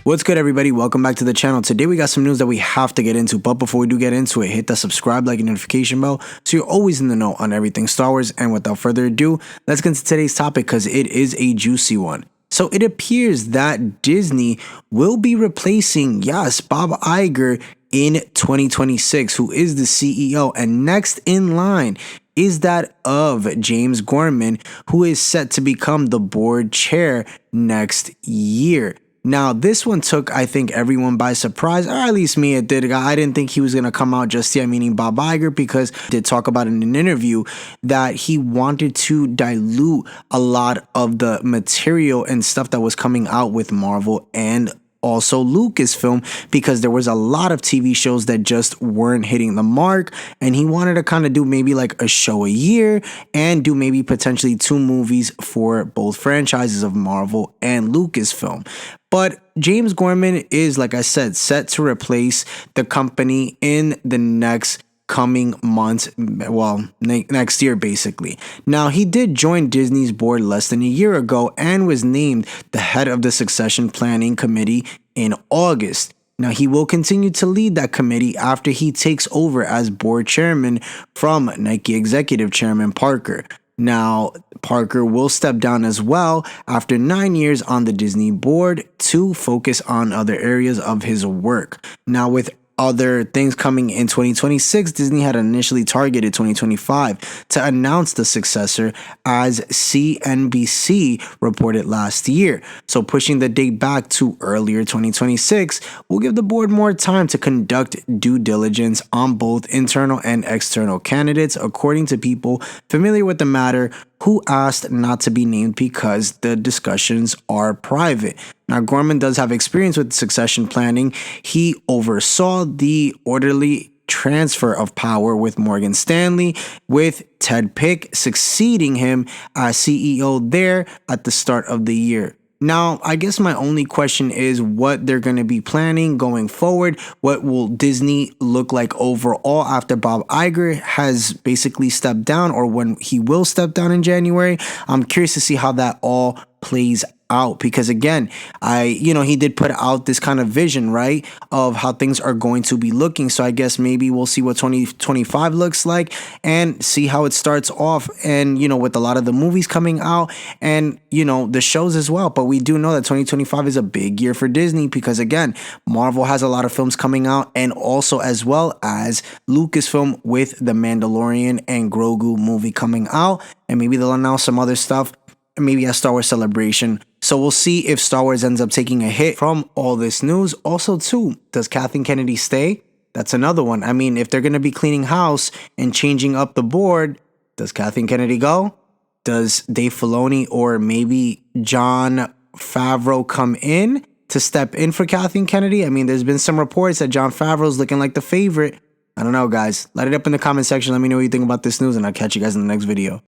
What's good, everybody? Welcome back to the channel. Today we got some news that we have to get into, but before we do get into it, hit that subscribe, like, and notification bell so you're always in the know on everything Star Wars. And without further ado, let's get into today's topic because it is a juicy one. So it appears that Disney will be replacing, yes, Bob Iger in 2026, who is the CEO, and next in line is that of James Gorman, who is set to become the board chair next year. Now, this one took, I think, everyone by surprise, or at least me, it did. I didn't think he was going to come out just yet, meaning Bob Iger, because he did talk about in an interview that he wanted to dilute a lot of the material and stuff that was coming out with Marvel and also Lucasfilm, because there was a lot of TV shows that just weren't hitting the mark, and he wanted to kind of do maybe like a show a year and do maybe potentially 2 movies for both franchises of Marvel and Lucasfilm. But James Gorman is, like I said, set to replace the company in the next coming months, well, next year basically. Now, he did join Disney's board less than a year ago and was named the head of the succession planning committee in August. Now, he will continue to lead that committee after he takes over as board chairman from Nike executive chairman Parker. Now, Parker will step down as well after 9 years on the Disney board to focus on other areas of his work. Now, with other things coming in 2026, Disney had initially targeted 2025 to announce the successor, as CNBC reported last year. So pushing the date back to earlier 2026 will give the board more time to conduct due diligence on both internal and external candidates, according to people familiar with the matter who asked not to be named because the discussions are private. Now, Gorman does have experience with succession planning. He oversaw the orderly transfer of power with Morgan Stanley, with Ted Pick succeeding him as CEO there at the start of the year. Now, I guess my only question is what they're going to be planning going forward. What will Disney look like overall after Bob Iger has basically stepped down, or when he will step down in January? I'm curious to see how that all plays out, because again, he did put out this kind of vision, right, of how things are going to be looking. So I guess maybe we'll see what 2025 looks like and see how it starts off, and with a lot of the movies coming out and the shows as well. But we do know that 2025 is a big year for Disney, because again, Marvel has a lot of films coming out, and also as well as Lucasfilm with the Mandalorian and Grogu movie coming out, and maybe they'll announce some other stuff, maybe a Star Wars Celebration. So we'll see if Star Wars ends up taking a hit from all this news. Also, too, does Kathleen Kennedy stay? That's another one. I mean, if they're going to be cleaning house and changing up the board, does Kathleen Kennedy go? Does Dave Filoni or maybe Jon Favreau come in to step in for Kathleen Kennedy? I mean, there's been some reports that Jon Favreau's looking like the favorite. I don't know, guys. Let it up in the comment section. Let me know what you think about this news, and I'll catch you guys in the next video.